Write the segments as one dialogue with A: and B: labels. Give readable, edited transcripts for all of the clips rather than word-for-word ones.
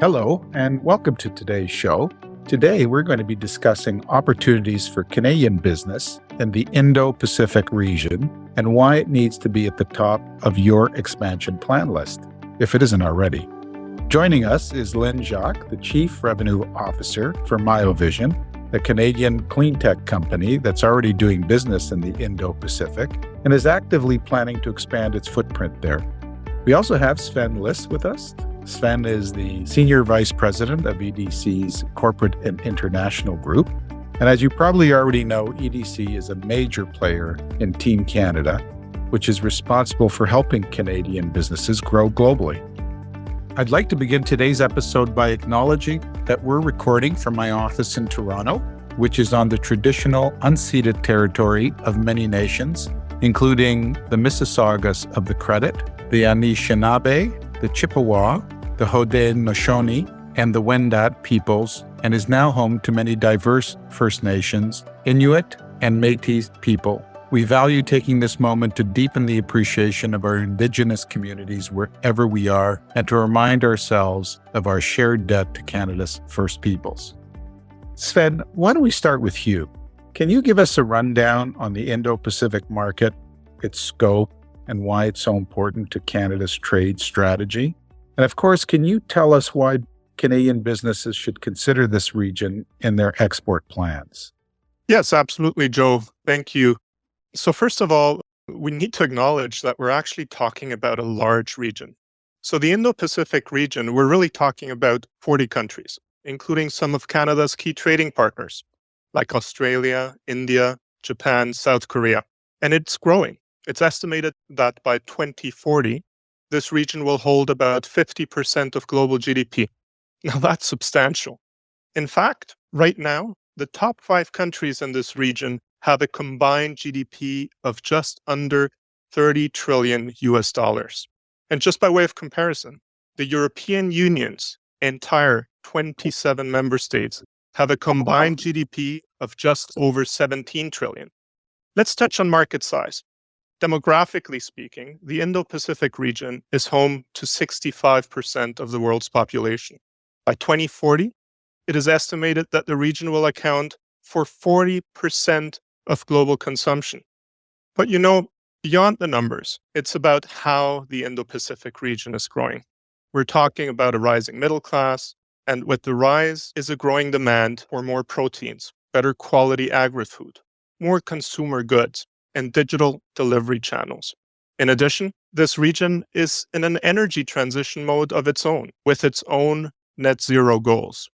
A: Hello, and welcome to today's show. Today, we're going to be discussing opportunities for Canadian business in the Indo-Pacific region and why it needs to be at the top of your expansion plan list, if it isn't already. Joining us is Lyne Jacques, the Chief Revenue Officer for MioVision, a Canadian clean tech company that's already doing business in the Indo-Pacific and is actively planning to expand its footprint there. We also have Sven List with us. Sven is the Senior Vice President of EDC's Corporate and International Group. And as you probably already know, EDC is a major player in Team Canada, which is responsible for helping Canadian businesses grow globally. I'd like to begin today's episode by acknowledging that we're recording from my office in Toronto, which is on the traditional unceded territory of many nations, including the Mississaugas of the Credit, the Anishinaabe, the Chippewa, the Haudenosaunee, and the Wendat peoples, and is now home to many diverse First Nations, Inuit, and Métis people. We value taking this moment to deepen the appreciation of our Indigenous communities wherever we are, and to remind ourselves of our shared debt to Canada's First Peoples. Sven, why don't we start with you? Can you give us a rundown on the Indo-Pacific market, its scope, and why it's so important to Canada's trade strategy? And of course, can you tell us why Canadian businesses should consider this region in their export plans?
B: Yes, absolutely, Joe. Thank you. So first of all, we need to acknowledge that we're actually talking about a large region. So the Indo-Pacific region, we're really talking about 40 countries, including some of Canada's key trading partners, like Australia, India, Japan, South Korea. And it's growing. It's estimated that by 2040, this region will hold about 50% of global GDP. Now, that's substantial. In fact, right now, the top 5 countries in this region have a combined GDP of just under 30 trillion US dollars. And just by way of comparison, the European Union's entire 27 member states have a combined GDP of just over 17 trillion. Let's touch on market size. Demographically speaking, the Indo-Pacific region is home to 65% of the world's population. By 2040, it is estimated that the region will account for 40% of global consumption. But beyond the numbers, it's about how the Indo-Pacific region is growing. We're talking about a rising middle class, and with the rise is a growing demand for more proteins, better quality agri-food, more consumer goods, and digital delivery channels. In addition, this region is in an energy transition mode of its own, with its own net zero goals.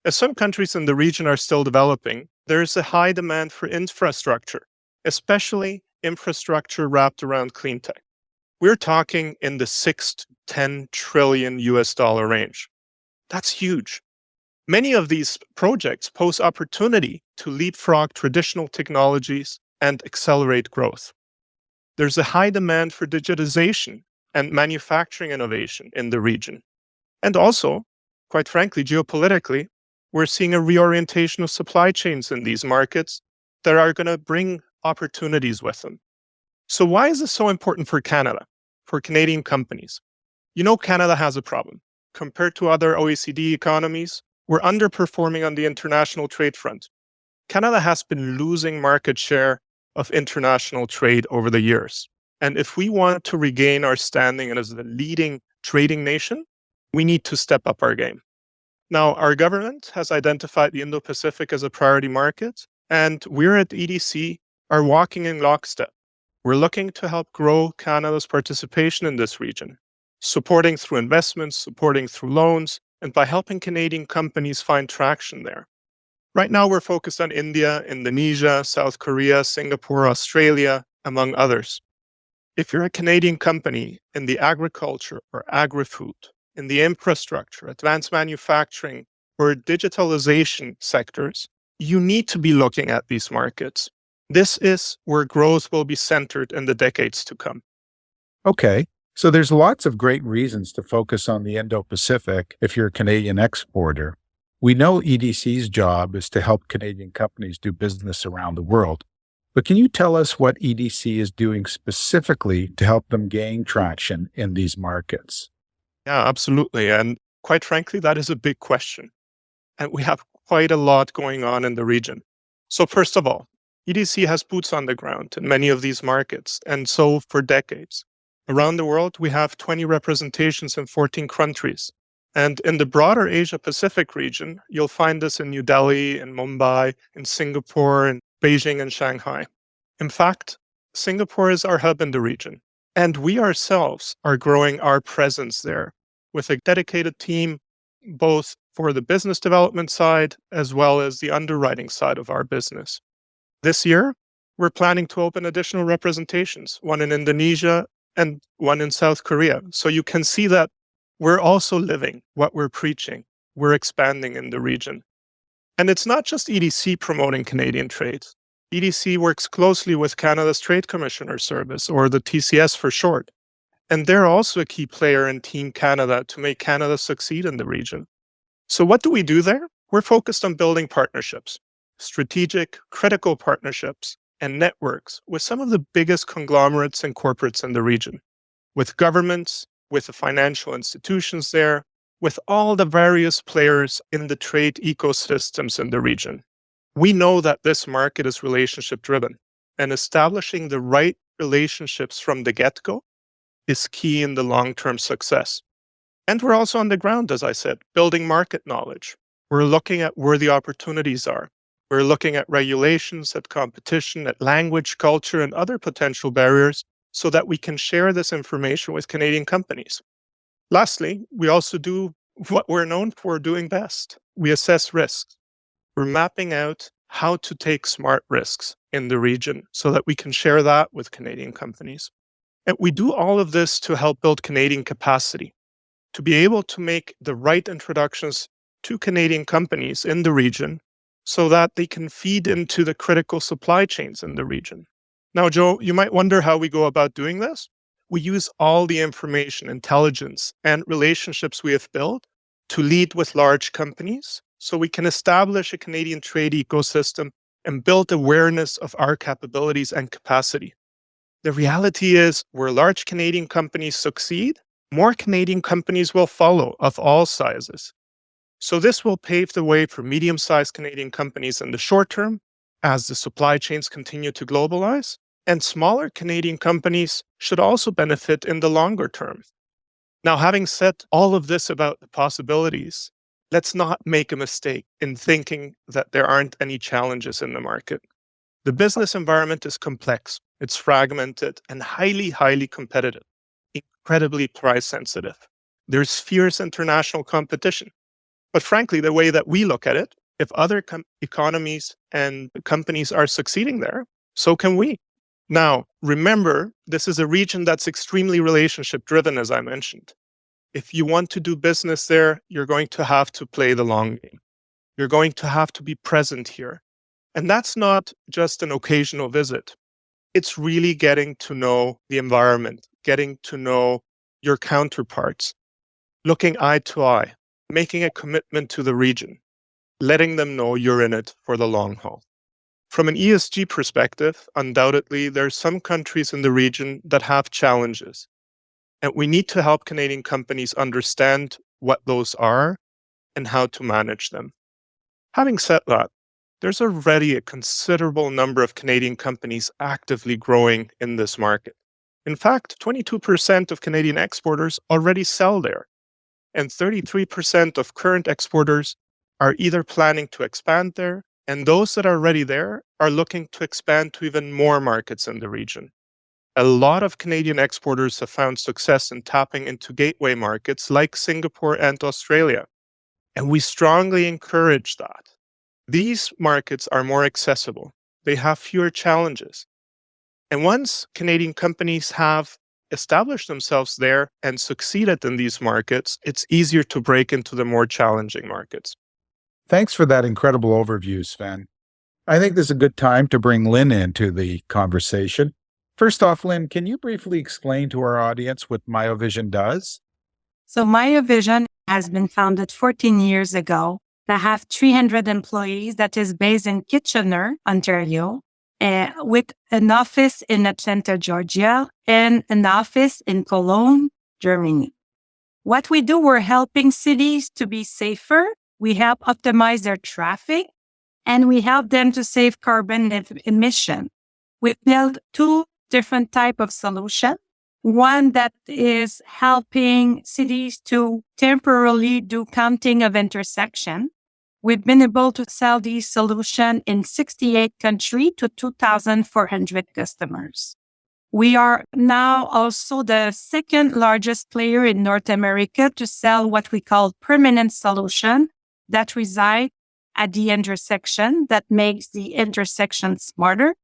B: As some countries in the region are still developing, there is a high demand for infrastructure, especially infrastructure wrapped around clean tech. We're talking in the 6 to 10 trillion US dollar range. That's huge. Many of these projects pose opportunity to leapfrog traditional technologies and accelerate growth. There's a high demand for digitization and manufacturing innovation in the region. And also, quite frankly, geopolitically, we're seeing a reorientation of supply chains in these markets that are going to bring opportunities with them. So why is this so important for Canada, for Canadian companies? Canada has a problem. Compared to other OECD economies, we're underperforming on the international trade front. Canada has been losing market share of international trade over the years. And if we want to regain our standing as the leading trading nation, we need to step up our game. Now, our government has identified the Indo-Pacific as a priority market, and we're at EDC are walking in lockstep. We're looking to help grow Canada's participation in this region, supporting through investments, supporting through loans, and by helping Canadian companies find traction there. Right now, we're focused on India, Indonesia, South Korea, Singapore, Australia, among others. If you're a Canadian company in the agriculture or agri-food, in the infrastructure, advanced manufacturing, or digitalization sectors, you need to be looking at these markets. This is where growth will be centered in the decades to come.
A: Okay, so there's lots of great reasons to focus on the Indo-Pacific if you're a Canadian exporter. We know EDC's job is to help Canadian companies do business around the world. But can you tell us what EDC is doing specifically to help them gain traction in these markets?
B: Yeah, absolutely. And Quite frankly, that is a big question. And we have quite a lot going on in the region. So first of all, EDC has boots on the ground in many of these markets, and so for decades. Around the world, we have 20 representations in 14 countries. And in the broader Asia-Pacific region, you'll find this in New Delhi, in Mumbai, in Singapore, in Beijing, and Shanghai. In fact, Singapore is our hub in the region, and we ourselves are growing our presence there with a dedicated team, both for the business development side as well as the underwriting side of our business. This year, we're planning to open additional representations, one in Indonesia and one in South Korea. So you can see that we're also living what we're preaching. We're expanding in the region. And it's not just EDC promoting Canadian trade. EDC works closely with Canada's Trade Commissioner Service, or the TCS for short. And they're also a key player in Team Canada to make Canada succeed in the region. So what do we do there? We're focused on building partnerships, strategic, critical partnerships, and networks with some of the biggest conglomerates and corporates in the region, with governments, with the financial institutions there, with all the various players in the trade ecosystems in the region. We know that this market is relationship driven, and establishing the right relationships from the get-go is key in the long-term success. And we're also on the ground, as I said, building market knowledge. We're looking at where the opportunities are. We're looking at regulations, at competition, at language, culture, and other potential barriers so that we can share this information with Canadian companies. Lastly, we also do what we're known for doing best. We assess risks. We're mapping out how to take smart risks in the region so that we can share that with Canadian companies. And we do all of this to help build Canadian capacity, to be able to make the right introductions to Canadian companies in the region so that they can feed into the critical supply chains in the region. Now, Joe, you might wonder how we go about doing this. We use all the information, intelligence, and relationships we have built to lead with large companies so we can establish a Canadian trade ecosystem and build awareness of our capabilities and capacity. The reality is, where large Canadian companies succeed, more Canadian companies will follow of all sizes. So this will pave the way for medium-sized Canadian companies in the short term as the supply chains continue to globalize, and smaller Canadian companies should also benefit in the longer term. Now, having said all of this about the possibilities, let's not make a mistake in thinking that there aren't any challenges in the market. The business environment is complex, it's fragmented, and highly, highly competitive, incredibly price sensitive. There's fierce international competition. But frankly, the way that we look at it, if other economies and companies are succeeding there, so can we. Now, remember, this is a region that's extremely relationship driven, as I mentioned. If you want to do business there, you're going to have to play the long game. You're going to have to be present here. And that's not just an occasional visit. It's really getting to know the environment, getting to know your counterparts, looking eye to eye, making a commitment to the region, letting them know you're in it for the long haul. From an ESG perspective, undoubtedly, there are some countries in the region that have challenges. And we need to help Canadian companies understand what those are and how to manage them. Having said that, there's already a considerable number of Canadian companies actively growing in this market. In fact, 22% of Canadian exporters already sell there, and 33% of current exporters are either planning to expand there, and those that are already there are looking to expand to even more markets in the region. A lot of Canadian exporters have found success in tapping into gateway markets like Singapore and Australia, and we strongly encourage that. These markets are more accessible. They have fewer challenges. And once Canadian companies have established themselves there and succeeded in these markets, it's easier to break into the more challenging markets.
A: Thanks for that incredible overview, Sven. I think this is a good time to bring Lynn into the conversation. First off, Lynn, can you briefly explain to our audience what MioVision does?
C: So MioVision has been founded 14 years ago. I have 300 employees that is based in Kitchener, Ontario, with an office in Atlanta, Georgia, and an office in Cologne, Germany. What we do, we're helping cities to be safer. We help optimize their traffic, and we help them to save carbon emission. We build two different type of solutions. One that is helping cities to temporarily do counting of intersection. We've been able to sell these solutions in 68 countries to 2,400 customers. We are now also the second largest player in North America to sell what we call permanent solution that reside at the intersection that makes the intersection smarter.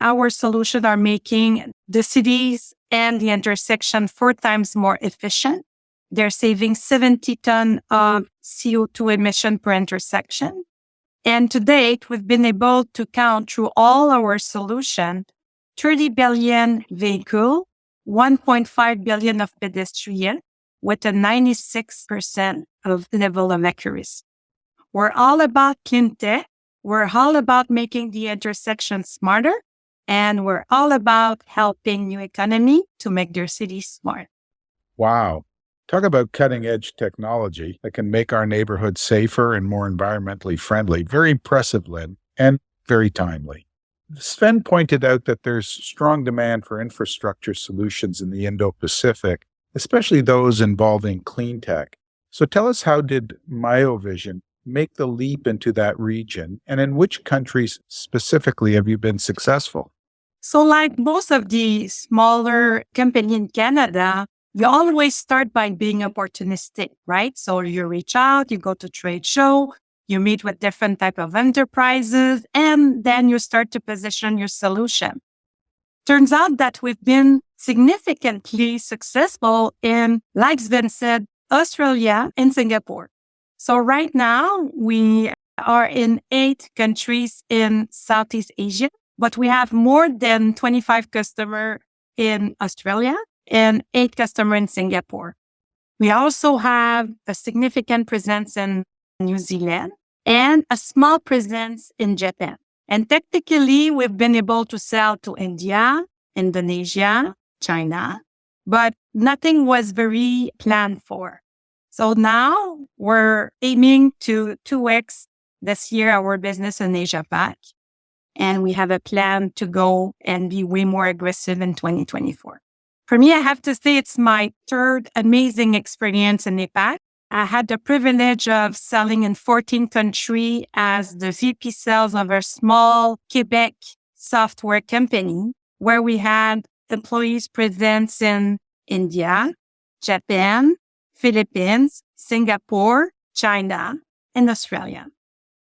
C: Our solutions are making the cities and the intersection 4 times more efficient. They're saving 70 tons of CO2 emission per intersection. And to date, we've been able to count through all our solutions 30 billion vehicle, 1.5 billion of pedestrian with a 96% of level of accuracy. We're all about clean tech. We're all about making the intersection smarter. And we're all about helping new economy to make their cities smart.
A: Wow. Talk about cutting edge technology that can make our neighborhoods safer and more environmentally friendly. Very impressive, Lynn, and very timely. Sven pointed out that there's strong demand for infrastructure solutions in the Indo-Pacific, especially those involving clean tech. So tell us, how did MioVision make the leap into that region, and in which countries specifically have you been successful?
C: So like most of the smaller companies in Canada, you always start by being opportunistic, right? So you reach out, you go to trade show, you meet with different type of enterprises, and then you start to position your solution. Turns out that we've been significantly successful in, like Sven said, Australia and Singapore. So right now we are in 8 countries in Southeast Asia, but we have more than 25 customers in Australia and 8 customers in Singapore. We also have a significant presence in New Zealand and a small presence in Japan. And technically, we've been able to sell to India, Indonesia, China, but nothing was very planned for. So now we're aiming to 2x this year our business in Asia-Pac. And we have a plan to go and be way more aggressive in 2024. For me, I have to say it's my third amazing experience in APAC. I had the privilege of selling in 14 countries as the VP sales of a small Quebec software company where we had employees present in India, Japan, Philippines, Singapore, China, and Australia.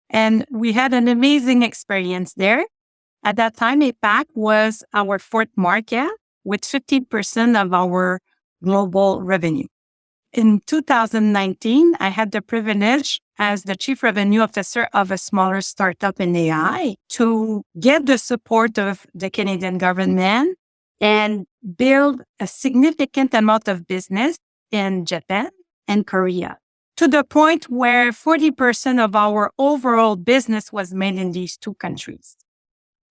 C: And we had an amazing experience there. At that time, APAC was our 4th market with 50% of our global revenue. In 2019, I had the privilege as the Chief Revenue Officer of a smaller startup in AI to get the support of the Canadian government and build a significant amount of business in Japan and Korea, to the point where 40% of our overall business was made in these 2 countries.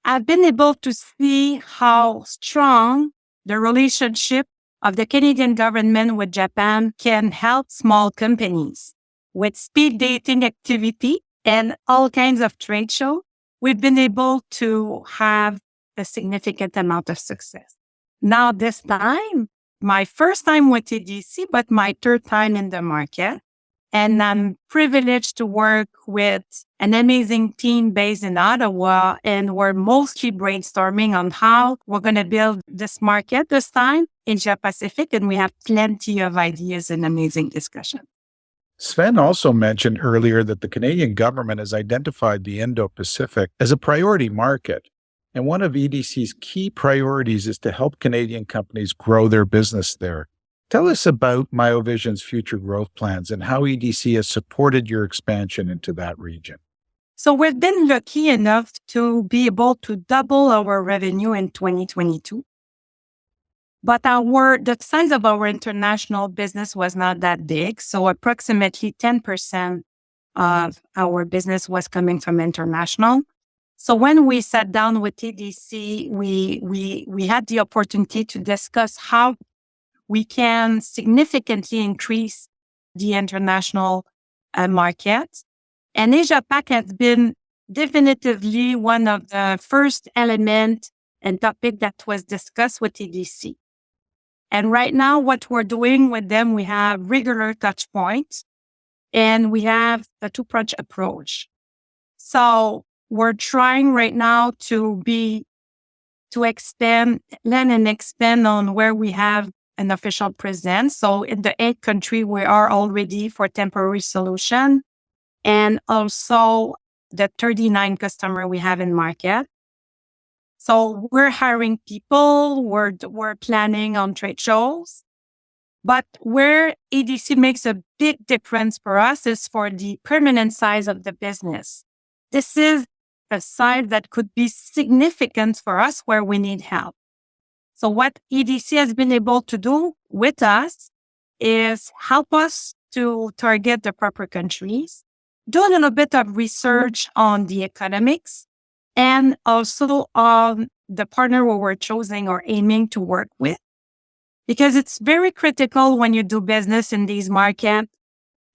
C: I've been able to see how strong the relationship of the Canadian government with Japan can help small companies with speed dating activity and all kinds of trade shows. We've been able to have a significant amount of success. Now this time, my first time with EDC, but my 3rd time in the market. And I'm privileged to work with an amazing team based in Ottawa. And we're mostly brainstorming on how we're going to build this market this time in Asia-Pacific. And we have plenty of ideas and amazing discussion.
A: Sven also mentioned earlier that the Canadian government has identified the Indo-Pacific as a priority market. And one of EDC's key priorities is to help Canadian companies grow their business there. Tell us about MioVision's future growth plans and how EDC has supported your expansion into that region.
C: So we've been lucky enough to be able to double our revenue in 2022. But the size of our international business was not that big. So approximately 10% of our business was coming from international. So when we sat down with EDC, we had the opportunity to discuss how we can significantly increase the international market. And Asia-Pac has been definitively one of the first element and topic that was discussed with EDC. And right now, what we're doing with them, we have regular touch points and we have a two-pronged approach. So we're trying right now to expand, learn and expand on where we have an official presence. So in the 8 countries, we are already for temporary solution, and also the 39 customer we have in market. So we're hiring people, we're planning on trade shows, but where EDC makes a big difference for us is for the permanent size of the business. This is a size that could be significant for us where we need help. So what EDC has been able to do with us is help us to target the proper countries, do a little bit of research on the economics, and also on the partner we were choosing or aiming to work with. Because it's very critical when you do business in these markets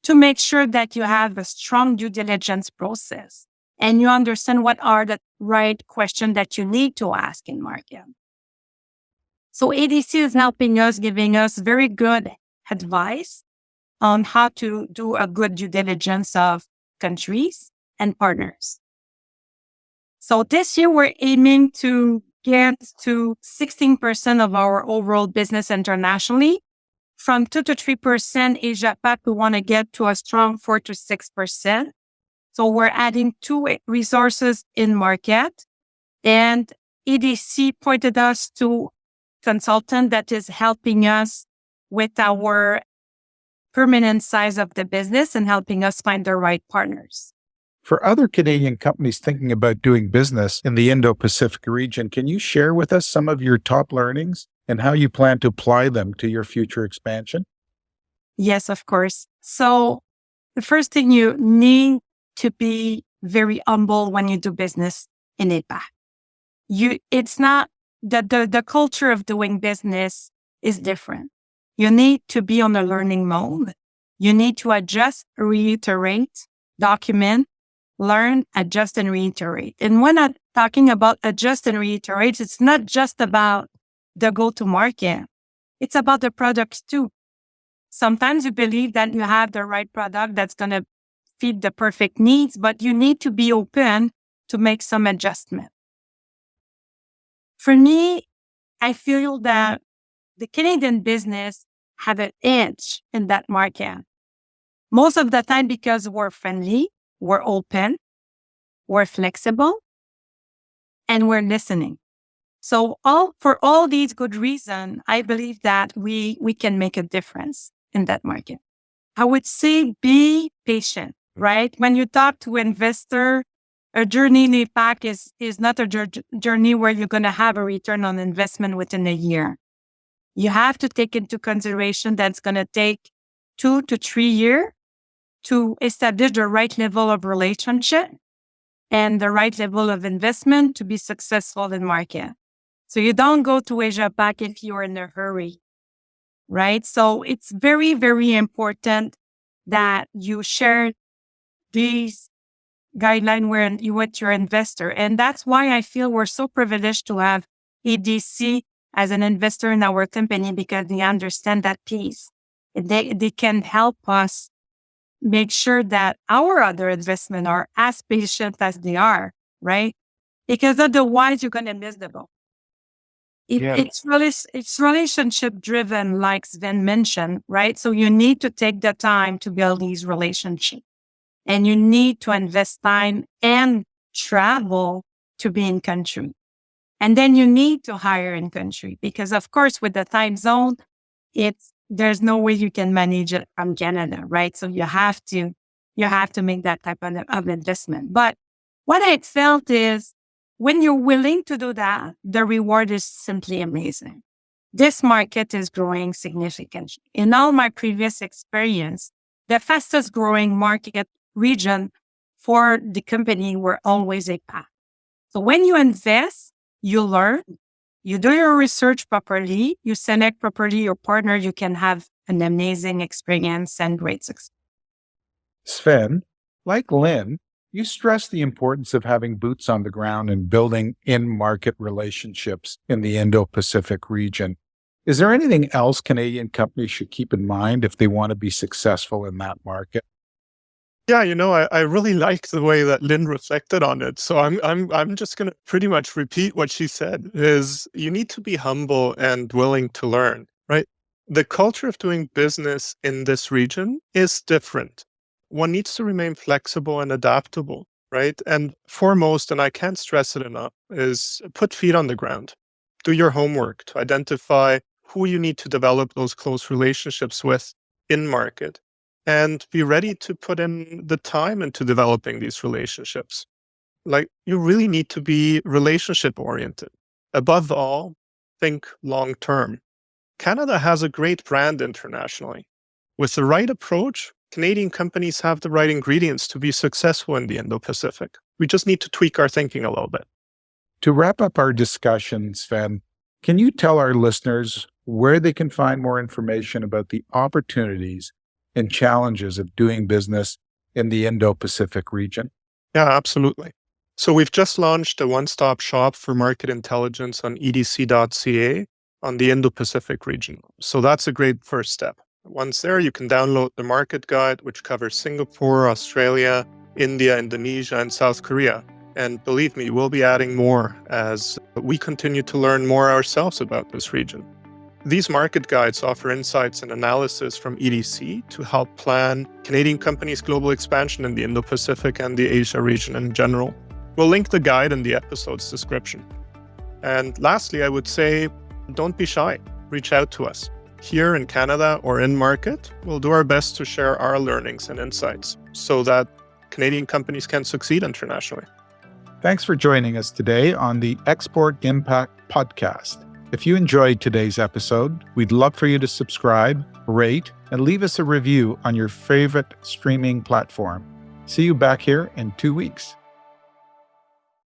C: to make sure that you have a strong due diligence process and you understand what are the right questions that you need to ask in market. So ADC is helping us, giving us very good advice on how to do a good due diligence of countries and partners. So this year, we're aiming to get to 16% of our overall business internationally. From 2 to 3% Asia-Pac, we want to get to a strong 4 to 6%. So we're adding 2 resources in market. And EDC pointed us to consultant that is helping us with our permanent size of the business and helping us find the right partners.
A: For other Canadian companies thinking about doing business in the Indo-Pacific region, can you share with us some of your top learnings and how you plan to apply them to your future expansion?
C: Yes, of course. So the first thing, you need to be very humble when you do business in APAC. It's not the culture of doing business is different. You need to be on a learning mode. You need to adjust, reiterate, document, learn, adjust, and reiterate. And when I'm talking about adjust and reiterate, it's not just about the go-to-market. It's about the products too. Sometimes you believe that you have the right product that's going to fit the perfect needs, but you need to be open to make some adjustment. For me, I feel that the Canadian business have an edge in that market. Most of the time because we're friendly, we're open, we're flexible, and we're listening. So for all these good reasons, I believe that we can make a difference in that market. I would say be patient, right? When you talk to investor, a journey in APAC is not a journey where you're going to have a return on investment within a year. You have to take into consideration that's going to take 2 to 3 years to establish the right level of relationship and the right level of investment to be successful in market. So you don't go to Asia Pac if you're in a hurry, right? So it's very, very important that you share these guidelines with your investor. And that's why I feel we're so privileged to have EDC as an investor in our company, because they understand that piece. They can help us make sure that our other investments are as patient as they are, right? Because otherwise you're going to miss the boat. It's relationship driven, like Sven mentioned, right? So you need to take the time to build these relationships, and you need to invest time and travel to be in country. And then you need to hire in country because, of course, with the time zone, there's no way you can manage it from Canada, right? So you have to make that type of investment. But what I felt is when you're willing to do that, the reward is simply amazing. This market is growing significantly. In all my previous experience, the fastest growing market region for the company were always APAC. So when you invest, you learn, you do your research properly, you select properly your partner you can have an amazing experience and great success.
A: Sven, like Lynn, you stress the importance of having boots on the ground and building in-market relationships in the Indo-Pacific region. Is there anything else Canadian companies should keep in mind if they want to be successful in that market?
B: Yeah, I really like the way that Lynn reflected on it. So I'm just going to pretty much repeat what she said, is you need to be humble and willing to learn, right? The culture of doing business in this region is different. One needs to remain flexible and adaptable, right? And foremost, and I can't stress it enough, is put feet on the ground. Do your homework to identify who you need to develop those close relationships with in market, and be ready to put in the time into developing these relationships. Like, you really need to be relationship oriented. Above all, think long term. Canada has a great brand internationally. With the right approach, Canadian companies have the right ingredients to be successful in the Indo-Pacific. We just need to tweak our thinking a little bit.
A: To wrap up our discussion, Sven, can you tell our listeners where they can find more information about the opportunities and challenges of doing business in the Indo-Pacific region?
B: Yeah, absolutely. So we've just launched a one-stop shop for market intelligence on edc.ca on the Indo-Pacific region. So that's a great first step. Once there, you can download the market guide, which covers Singapore, Australia, India, Indonesia, and South Korea. And believe me, we'll be adding more as we continue to learn more ourselves about this region. These market guides offer insights and analysis from EDC to help plan Canadian companies' global expansion in the Indo-Pacific and the Asia region in general. We'll link the guide in the episode's description. And lastly, I would say, don't be shy. Reach out to us. Here in Canada or in market, we'll do our best to share our learnings and insights so that Canadian companies can succeed internationally.
A: Thanks for joining us today on the Export Impact Podcast. If you enjoyed today's episode, we'd love for you to subscribe, rate, and leave us a review on your favorite streaming platform. See you back here in 2 weeks.